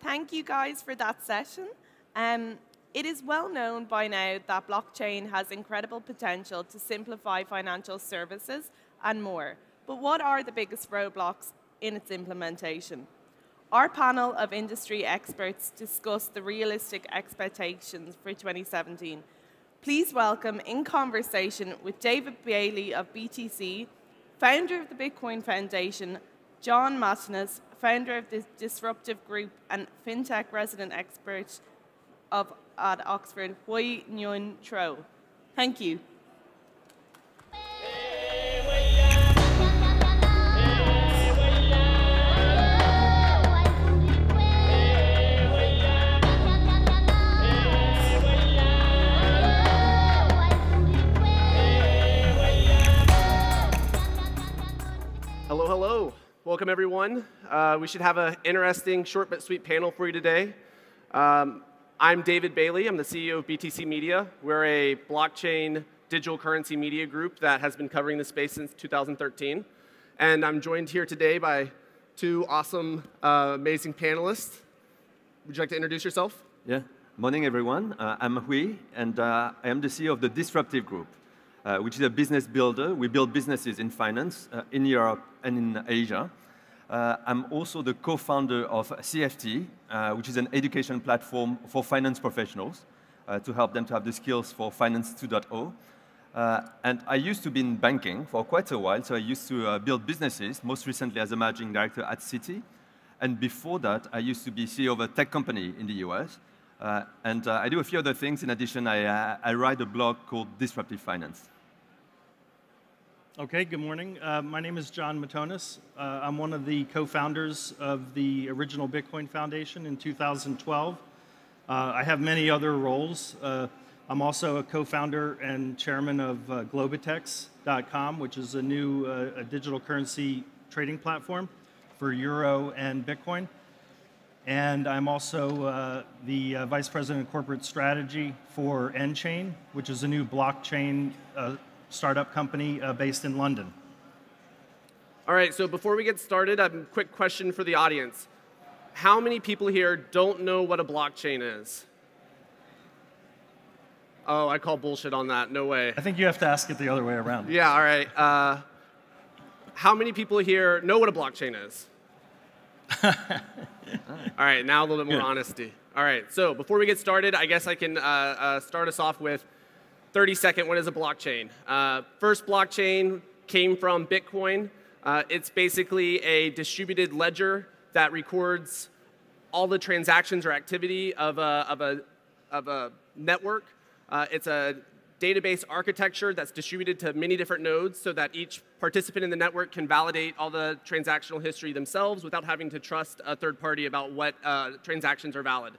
Thank you guys for that session. It is well known by now that blockchain has incredible potential to simplify financial services and more. But what are the biggest roadblocks in its implementation? Our panel of industry experts discussed the realistic expectations for 2017. Please welcome in conversation with David Bailey of BTC, founder of the Bitcoin Foundation, John Martinez, founder of the Disruptive Group and FinTech resident expert at Oxford, Hui Nguyen Tro. Thank you. Hello, hello. Welcome, everyone. We should have an interesting, short but sweet panel for you today. I'm David Bailey. I'm the CEO of BTC Media. We're a blockchain digital currency media group that has been covering this space since 2013. And I'm joined here today by two awesome, amazing panelists. Would you like to introduce yourself? Yeah. Morning, everyone. I'm Hui, and I am the CEO of the Disruptive Group, which is a business builder. We build businesses in finance in Europe and in Asia. I'm also the co-founder of CFT, which is an education platform for finance professionals to help them to have the skills for Finance 2.0. And I used to be in banking for quite a while, so I used to build businesses, most recently as a managing director at Citi. And before that, I used to be CEO of a tech company in the US. And I do a few other things. In addition, I write a blog called Disruptive Finance. Okay, good morning. My name is John Matonis. I'm one of the co-founders of the original Bitcoin Foundation in 2012. I have many other roles. I'm also a co-founder and chairman of Globitex.com, which is a new a digital currency trading platform for Euro and Bitcoin. And I'm also the vice president of corporate strategy for nChain, which is a new blockchain startup company based in London. All right, so before we get started, a quick question for the audience. How many people here don't know what a blockchain is? Oh, I call bullshit on that. No way. I think you have to ask it the other way around. Yeah, all right. How many people here know what a blockchain is? All right, now a little bit more honesty. All right, so before we get started, I guess I can start us off with 30-second, what is a blockchain? First blockchain came from Bitcoin. It's basically a distributed ledger that records all the transactions or activity of a network. It's a database architecture that's distributed to many different nodes so that each participant in the network can validate all the transactional history themselves without having to trust a third party about what transactions are valid.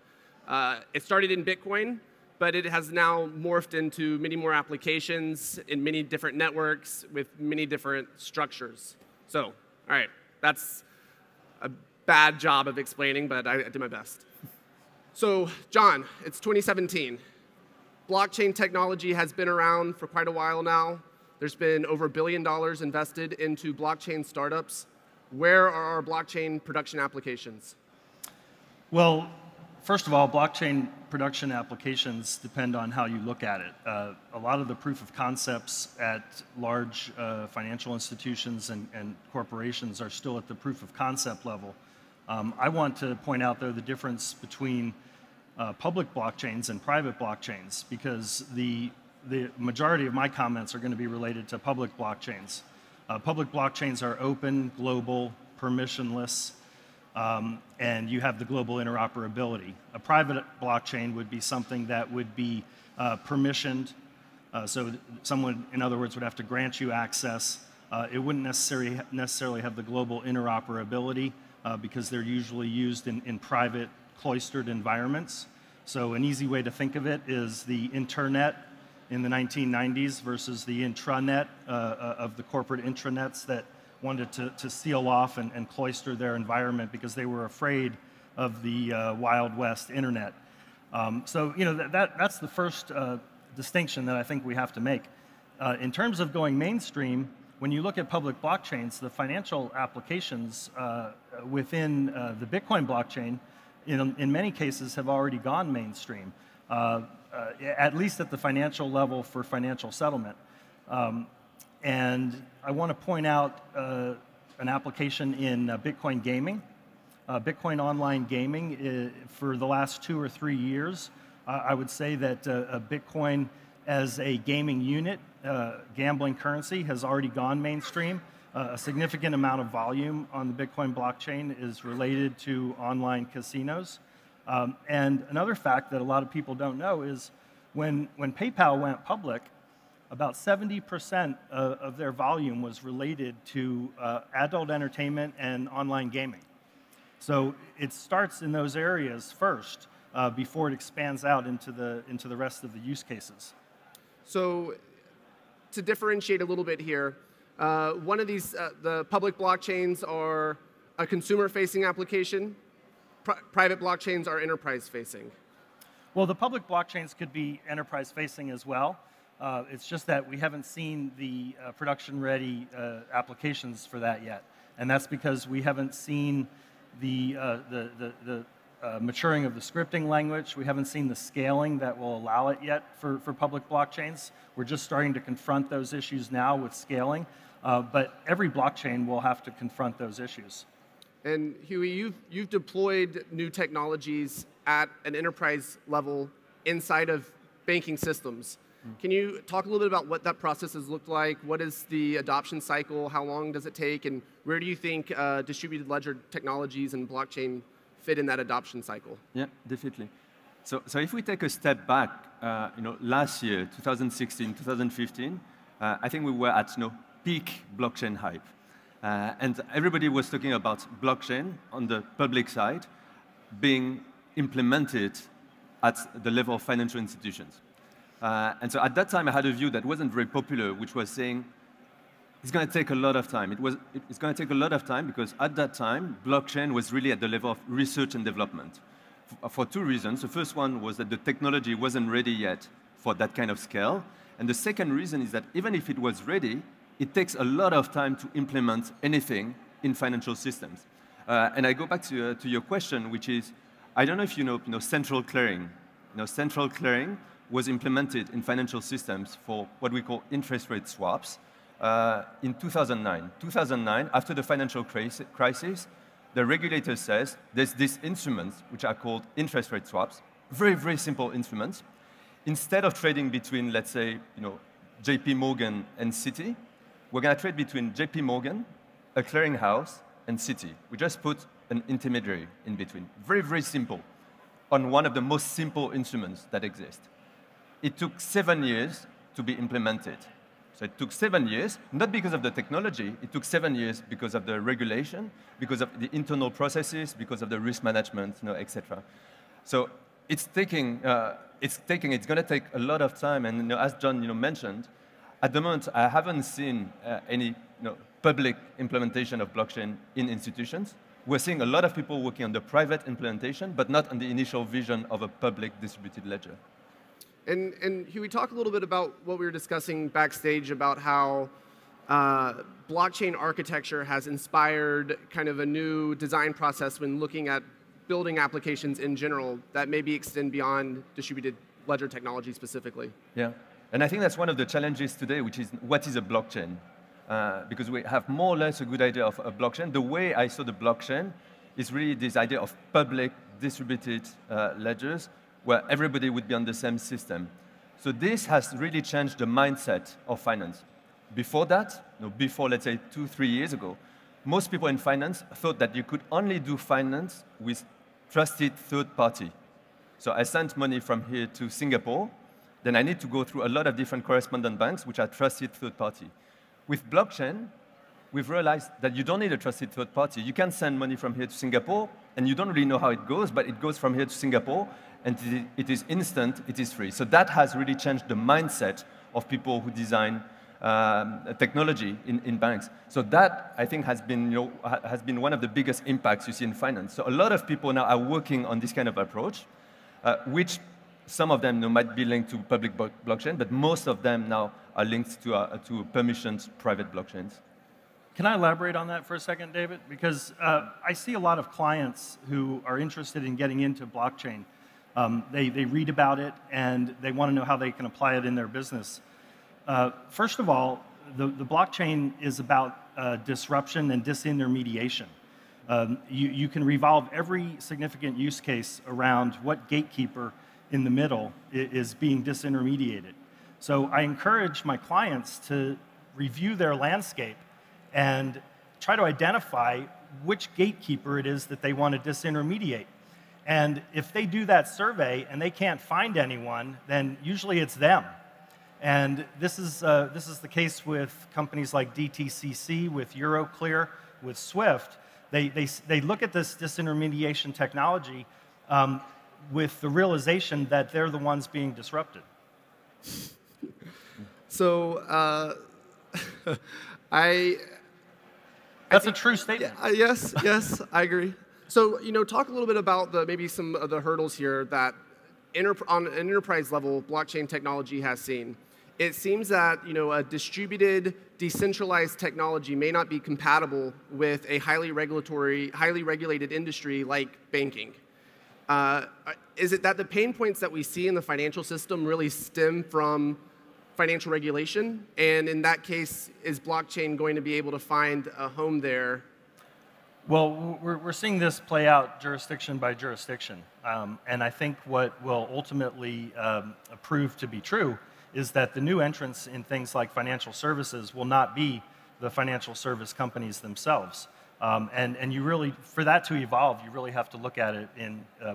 It started in Bitcoin, but it has now morphed into many more applications in many different networks with many different structures. So, all right, that's a bad job of explaining, but I did my best. So, John, it's 2017. Blockchain technology has been around for quite a while now. There's been over $1 billion invested into blockchain startups. Where are our blockchain production applications? Well, first of all, blockchain production applications depend on how you look at it. A lot of the proof of concepts at large financial institutions and corporations are still at the proof of concept level. I want to point out, though, the difference between public blockchains and private blockchains, because the majority of my comments are going to be related to public blockchains. Public blockchains are open, global, permissionless, and you have the global interoperability. A private blockchain would be something that would be permissioned, so someone, in other words, would have to grant you access. It wouldn't necessarily have the global interoperability because they're usually used in private, cloistered environments. So an easy way to think of it is the internet in the 1990s versus the intranet of the corporate intranets that wanted to seal off and cloister their environment because they were afraid of the Wild West internet. So that's the first distinction that I think we have to make. In terms of going mainstream, when you look at public blockchains, the financial applications within the Bitcoin blockchain in many cases, have already gone mainstream, at least at the financial level for financial settlement. And I want to point out an application in Bitcoin gaming. Bitcoin online gaming, for the last 2 or 3 years, I would say that Bitcoin as a gaming unit, gambling currency, has already gone mainstream. A significant amount of volume on the Bitcoin blockchain is related to online casinos. And another fact that a lot of people don't know is when PayPal went public, about 70% of their volume was related to adult entertainment and online gaming. So it starts in those areas first before it expands out into the rest of the use cases. So to differentiate a little bit here, one of these, the public blockchains are a consumer-facing application. Private blockchains are enterprise-facing. Well, the public blockchains could be enterprise-facing as well. It's just that we haven't seen the production-ready applications for that yet. And that's because we haven't seen the maturing of the scripting language. We haven't seen the scaling that will allow it yet for public blockchains. We're just starting to confront those issues now with scaling. But every blockchain will have to confront those issues. And Huey, you've deployed new technologies at an enterprise level inside of banking systems. Can you talk a little bit about what that process has looked like? What is the adoption cycle? How long does it take? And where do you think distributed ledger technologies and blockchain fit in that adoption cycle? Yeah, definitely. So if we take a step back, last year, 2016, 2015, I think we were at peak blockchain hype. And everybody was talking about blockchain on the public side being implemented at the level of financial institutions. And so at that time, I had a view that wasn't very popular, which was saying it's going to take a lot of time. It's going to take a lot of time because at that time, blockchain was really at the level of research and development for 2 reasons. The first one was that the technology wasn't ready yet for that kind of scale. And the second reason is that even if it was ready, it takes a lot of time to implement anything in financial systems. And I go back to your question, which is, I don't know if you know central clearing. Central clearing was implemented in financial systems for what we call interest rate swaps in 2009. 2009, after the financial crisis, the regulator says there's these instruments which are called interest rate swaps, very, very simple instruments. Instead of trading between, let's say, JP Morgan and Citi, we're going to trade between JP Morgan, a clearinghouse, and Citi. We just put an intermediary in between. Very, very simple, on one of the most simple instruments that exist. It took 7 years to be implemented. So it took 7 years, not because of the technology, it took 7 years because of the regulation, because of the internal processes, because of the risk management, etc. So it's going to take a lot of time, and as John mentioned, at the moment I haven't seen any public implementation of blockchain in institutions. We're seeing a lot of people working on the private implementation, but not on the initial vision of a public distributed ledger. And Huey, talk a little bit about what we were discussing backstage about how blockchain architecture has inspired kind of a new design process when looking at building applications in general that maybe extend beyond distributed ledger technology specifically. Yeah, and I think that's one of the challenges today, which is what is a blockchain? Because we have more or less a good idea of a blockchain. The way I saw the blockchain is really this idea of public distributed ledgers where everybody would be on the same system. So this has really changed the mindset of finance. Before that, before let's say 2-3 years ago, most people in finance thought that you could only do finance with trusted third party. So I sent money from here to Singapore, then I need to go through a lot of different correspondent banks which are trusted third party. With blockchain, we've realized that you don't need a trusted third party. You can send money from here to Singapore, and you don't really know how it goes, but it goes from here to Singapore, and it is instant, it is free. So that has really changed the mindset of people who design technology in banks. So that, I think, has been one of the biggest impacts you see in finance. So a lot of people now are working on this kind of approach, which some of them might be linked to public blockchain, but most of them now are linked to permissioned private blockchains. Can I elaborate on that for a second, David? Because I see a lot of clients who are interested in getting into blockchain. They read about it, and they want to know how they can apply it in their business. First of all, the blockchain is about disruption and disintermediation. You can revolve every significant use case around what gatekeeper in the middle is being disintermediated. So I encourage my clients to review their landscape and try to identify which gatekeeper it is that they want to disintermediate. And if they do that survey and they can't find anyone, then usually it's them. And this is the case with companies like DTCC, with Euroclear, with Swift. They look at this disintermediation technology with the realization that they're the ones being disrupted. So That's a true statement. Yes, I agree. So, talk a little bit about maybe some of the hurdles here that on an enterprise level, blockchain technology has seen. It seems that, a distributed, decentralized technology may not be compatible with a highly regulated industry like banking. Is it that the pain points that we see in the financial system really stem from financial regulation? And in that case, is blockchain going to be able to find a home there? Well, we're seeing this play out jurisdiction by jurisdiction. And I think what will ultimately prove to be true is that the new entrants in things like financial services will not be the financial service companies themselves. And you really, for that to evolve, you really have to look at it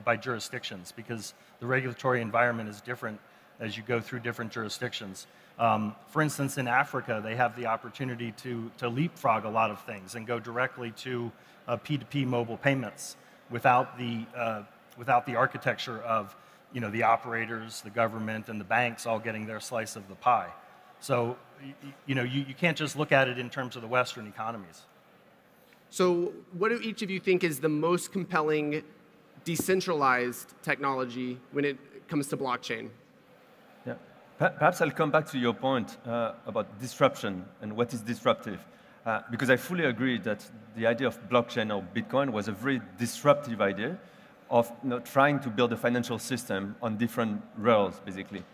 by jurisdictions, because the regulatory environment is different as you go through different jurisdictions. For instance, in Africa, they have the opportunity to leapfrog a lot of things and go directly to P2P mobile payments without the architecture of the operators, the government, and the banks all getting their slice of the pie. So you can't just look at it in terms of the Western economies. So what do each of you think is the most compelling decentralized technology when it comes to blockchain? Yeah. Perhaps I'll come back to your point about disruption and what is disruptive. Because I fully agree that the idea of blockchain or Bitcoin was a very disruptive idea of trying to build a financial system on different rails, basically.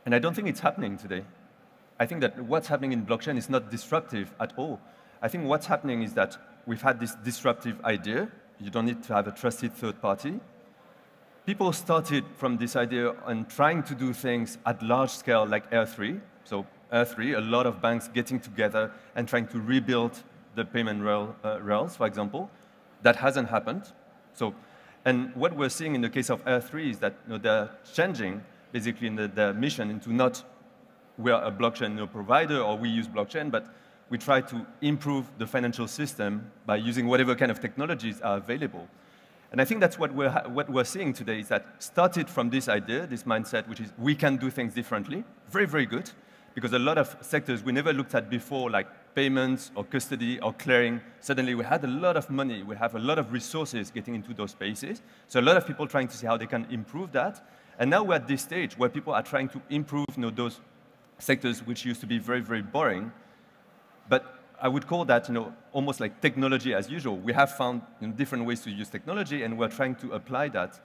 And I don't think it's happening today. I think that what's happening in blockchain is not disruptive at all. I think what's happening is that we've had this disruptive idea. You don't need to have a trusted third party. People started from this idea on trying to do things at large scale like R3. So R3, a lot of banks getting together and trying to rebuild the payment rails, for example. That hasn't happened. And what we're seeing in the case of R3 is that they're changing basically in their mission into not we're a blockchain provider or we use blockchain, but we try to improve the financial system by using whatever kind of technologies are available. And I think that's what we're seeing today is that started from this idea, this mindset, which is we can do things differently. Very, very good. Because a lot of sectors we never looked at before, like payments or custody or clearing, suddenly we had a lot of money. We have a lot of resources getting into those spaces. So a lot of people trying to see how they can improve that. And now we're at this stage where people are trying to improve those sectors which used to be very, very boring. But I would call that almost like technology as usual. We have found different ways to use technology, and we're trying to apply that.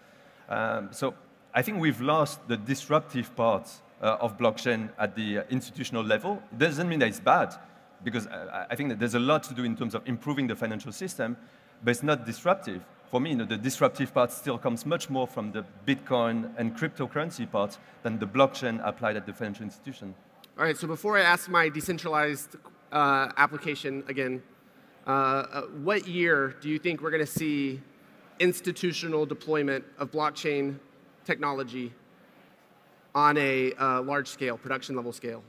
So I think we've lost the disruptive parts of blockchain at the institutional level. It doesn't mean that it's bad, because I think that there's a lot to do in terms of improving the financial system, but it's not disruptive. For me, the disruptive part still comes much more from the Bitcoin and cryptocurrency part than the blockchain applied at the financial institution. All right, so before I ask my decentralized application again, what year do you think we're going to see institutional deployment of blockchain technology on a large scale, production level scale?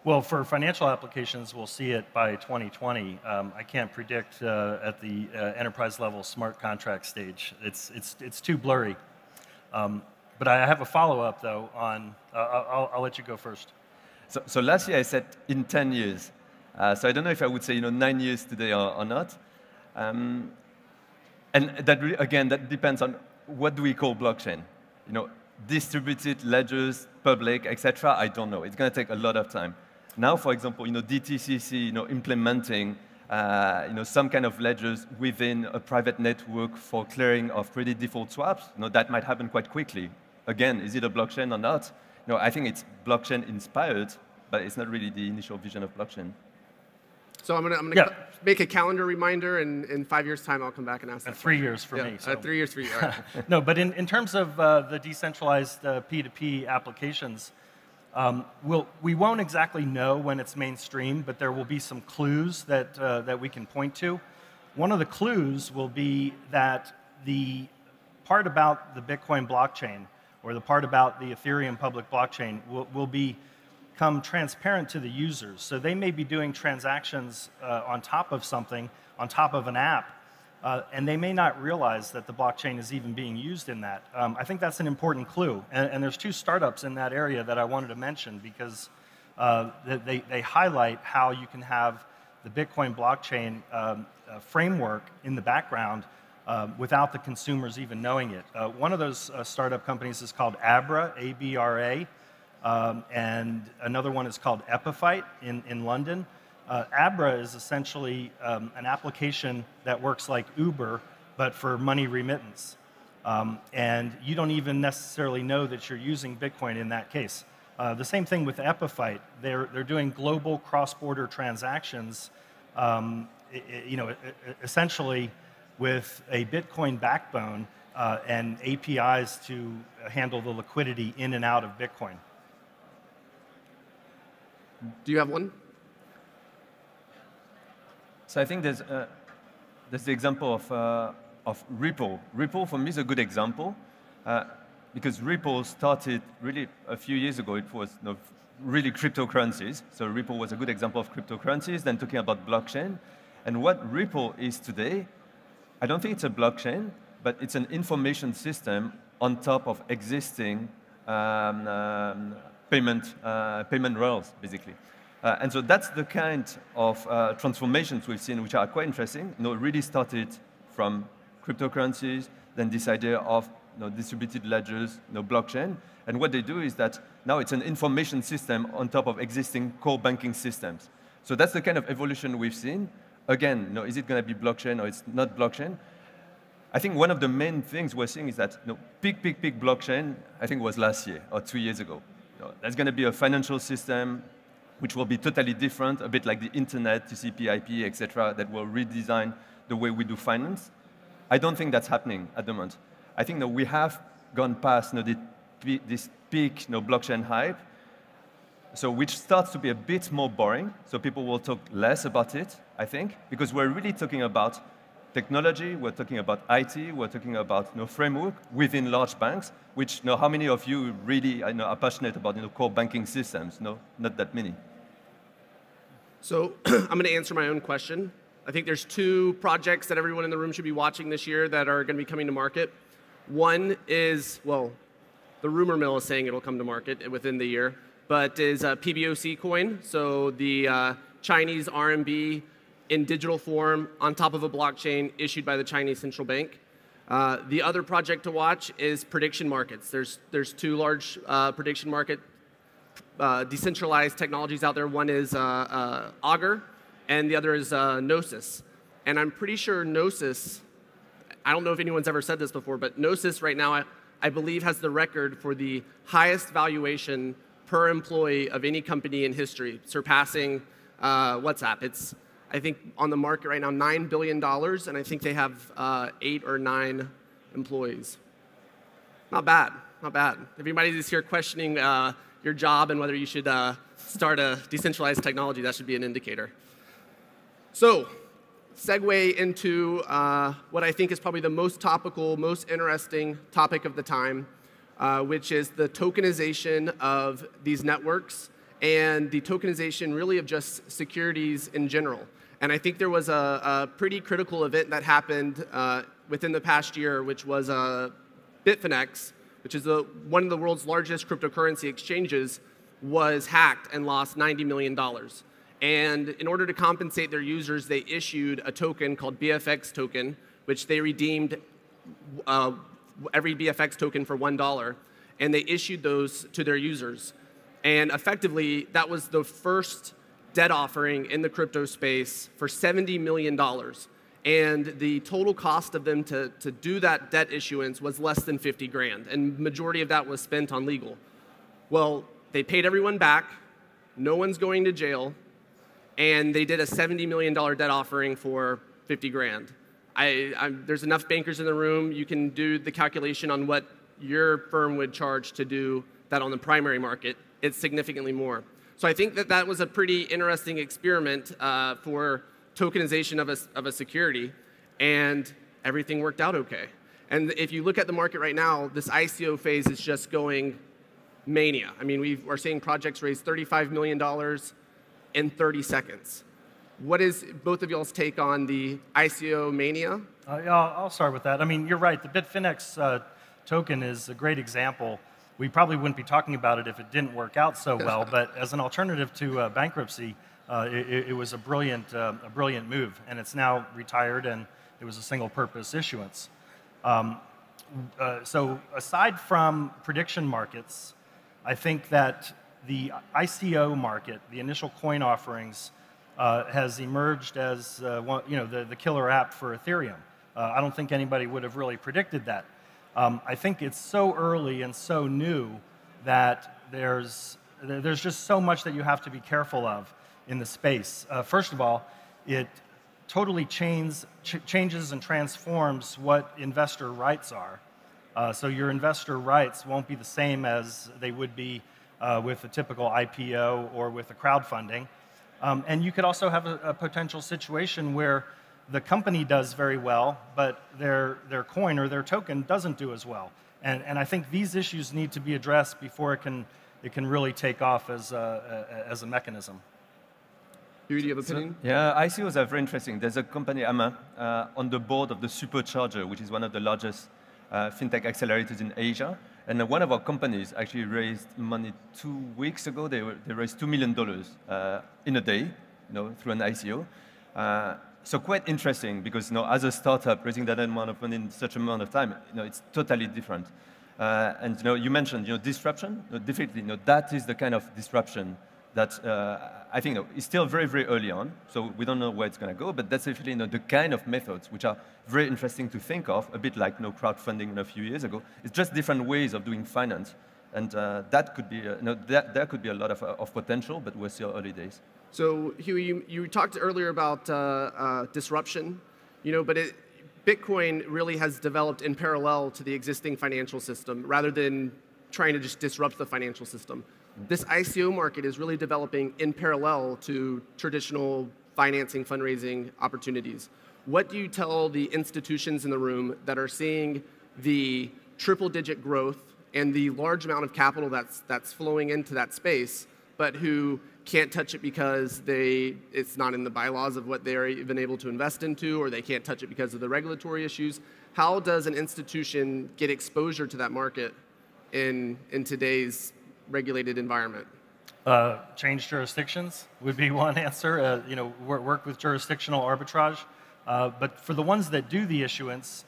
Well, for financial applications, we'll see it by 2020. I can't predict at the enterprise level smart contract stage. It's too blurry. But I have a follow-up, though, on, I'll let you go first. So last year I said in 10 years. So I don't know if I would say 9 years today or not. And that again, that depends on what do we call blockchain. Distributed ledgers, public, etc. I don't know. It's going to take a lot of time. Now, for example, DTCC, implementing some kind of ledgers within a private network for clearing of credit default swaps, that might happen quite quickly. Again, is it a blockchain or not? I think it's blockchain inspired, but it's not really the initial vision of blockchain. So I'm gonna make a calendar reminder, and in 5 years' time, I'll come back and ask that. 3 years for me. So. 3 years for you. All right. No, but in terms of the decentralized P2P applications, we won't exactly know when it's mainstream, but there will be some clues that we can point to. One of the clues will be that the part about the Bitcoin blockchain, or the part about the Ethereum public blockchain, will become transparent to the users. So they may be doing transactions on top of something, on top of an app, and they may not realize that the blockchain is even being used in that. I think that's an important clue. And there's 2 startups in that area that I wanted to mention because they highlight how you can have the Bitcoin blockchain framework in the background without the consumers even knowing it. One of those startup companies is called Abra, A-B-R-A, and another one is called Epiphyte in London. Abra is essentially an application that works like Uber, but for money remittance. And you don't even necessarily know that you're using Bitcoin in that case. The same thing with Epiphyte. They're doing global cross-border transactions, essentially with a Bitcoin backbone and APIs to handle the liquidity in and out of Bitcoin. Do you have one? So I think there's the example of Ripple. Ripple, for me, is a good example because Ripple started really a few years ago. It was really cryptocurrencies. So Ripple was a good example of cryptocurrencies, then talking about blockchain. And what Ripple is today, I don't think it's a blockchain, but it's an information system on top of existing payment rails, basically. And so that's the kind of transformations we've seen, which are quite interesting. It really started from cryptocurrencies, then this idea of distributed ledgers, blockchain. And what they do is that now it's an information system on top of existing core banking systems. So that's the kind of evolution we've seen. Again, is it going to be blockchain or it's not blockchain? I think one of the main things we're seeing is that peak blockchain, I think, was last year or 2 years ago. There's going to be a financial system which will be totally different, a bit like the internet, TCP, IP, etc., that will redesign the way we do finance. I don't think that's happening at the moment. I think that we have gone past this peak blockchain hype, so which starts to be a bit more boring, so people will talk less about it, I think, because we're really talking about technology, we're talking about IT, we're talking about framework within large banks, which how many of you really are passionate about core banking systems? Not that many. So I'm going to answer my own question. I think there's 2 projects that everyone in the room should be watching this year that are going to be coming to market. One is, well, the rumor mill is saying it'll come to market within the year, but is PBOC coin, so the Chinese RMB in digital form on top of a blockchain issued by the Chinese central bank. The other project to watch is prediction markets. There's 2 large prediction market decentralized technologies out there. One is Augur, and the other is Gnosis. And I'm pretty sure Gnosis, I don't know if anyone's ever said this before, but Gnosis right now, I believe, has the record for the highest valuation per employee of any company in history, surpassing WhatsApp. It's, I think, on the market right now, $9 billion, and I think they have 8 or 9 employees. Not bad, not bad. If anybody's here questioning your job and whether you should start a decentralized technology, that should be an indicator. So, segue into what I think is probably the most topical, most interesting topic of the time, which is the tokenization of these networks and the tokenization really of just securities in general. And I think there was a pretty critical event that happened within the past year, which was Bitfinex, which is one of the world's largest cryptocurrency exchanges, was hacked and lost $90 million. And in order to compensate their users, they issued a token called BFX token, which they redeemed every BFX token for $1. And they issued those to their users. And effectively, that was the first debt offering in the crypto space for $70 million. And the total cost of them to do that debt issuance was less than 50 grand. And majority of that was spent on legal. Well, they paid everyone back. No one's going to jail. And they did a $70 million debt offering for 50 grand. There's enough bankers in the room. You can do the calculation on what your firm would charge to do that on the primary market. It's significantly more. So I think that was a pretty interesting experiment for tokenization of a security, and everything worked out okay. And if you look at the market right now, this ICO phase is just going mania. I mean, we are seeing projects raise $35 million in 30 seconds. What is both of y'all's take on the ICO mania? Yeah, I'll start with that. I mean, you're right. The Bitfinex token is a great example. We probably wouldn't be talking about it if it didn't work out so well, but as an alternative to bankruptcy, it was a brilliant move, and it's now retired, and it was a single-purpose issuance. So aside from prediction markets, I think that the ICO market, the initial coin offerings, has emerged as the killer app for Ethereum. I don't think anybody would have really predicted that. I think it's so early and so new that there's just so much that you have to be careful of in the space. First of all, it totally changes and transforms what investor rights are. So your investor rights won't be the same as they would be with a typical IPO or with a crowdfunding. And you could also have a potential situation where the company does very well, but their coin or their token doesn't do as well. And I think these issues need to be addressed before it can really take off as a mechanism. Do you have an opinion? Yeah, ICOs are very interesting. There's a company, I'm on the board of the Supercharger, which is one of the largest fintech accelerators in Asia. And one of our companies actually raised money 2 weeks ago. They raised $2 million in a day, through an ICO. So quite interesting because, as a startup, raising that amount of money in such an amount of time, it's totally different. And you mentioned, disruption. Definitely, that is the kind of disruption that I think is still very, very early on. So we don't know where it's going to go, but that's definitely the kind of methods which are very interesting to think of, a bit like crowdfunding a few years ago. It's just different ways of doing finance, and that could be there could be a lot of potential, but we're still early days. So Huey, you talked earlier about disruption, but Bitcoin really has developed in parallel to the existing financial system rather than trying to just disrupt the financial system. This ICO market is really developing in parallel to traditional financing, fundraising opportunities. What do you tell the institutions in the room that are seeing the triple-digit growth and the large amount of capital that's flowing into that space, but who can't touch it because it's not in the bylaws of what they're even able to invest into, or they can't touch it because of the regulatory issues? How does an institution get exposure to that market in today's regulated environment? Change jurisdictions would be one answer. Work with jurisdictional arbitrage. But for the ones that do the issuance,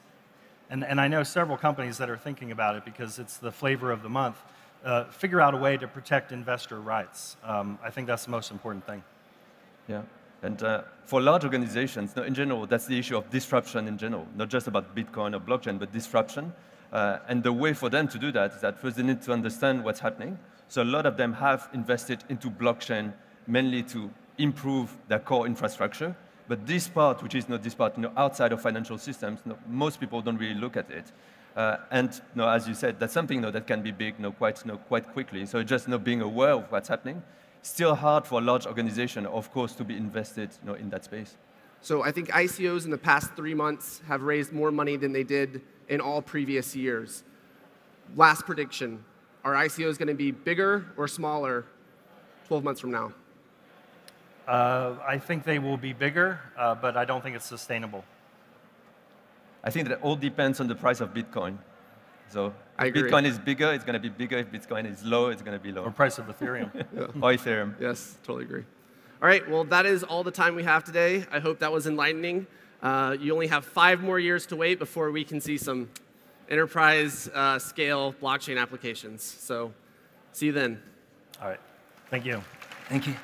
and I know several companies that are thinking about it because it's the flavor of the month, figure out a way to protect investor rights. I think that's the most important thing. Yeah, and for large organizations, in general, that's the issue of disruption in general, not just about Bitcoin or blockchain, but disruption. And the way for them to do that is that first they need to understand what's happening. So a lot of them have invested into blockchain mainly to improve their core infrastructure. But this part, which is not this part, outside of financial systems, most people don't really look at it. And as you said, that's something that can be big quite quickly. So just being aware of what's happening. Still hard for a large organization, of course, to be invested in that space. So I think ICOs in the past 3 months have raised more money than they did in all previous years. Last prediction, are ICOs going to be bigger or smaller 12 months from now? I think they will be bigger, but I don't think it's sustainable. I think that all depends on the price of Bitcoin. So if Bitcoin is bigger, it's going to be bigger. If Bitcoin is low, it's going to be lower. Or price of Ethereum. Yeah. Or Ethereum. Yes, totally agree. All right, well, that is all the time we have today. I hope that was enlightening. You only have 5 more years to wait before we can see some enterprise scale blockchain applications. So see you then. All right. Thank you. Thank you.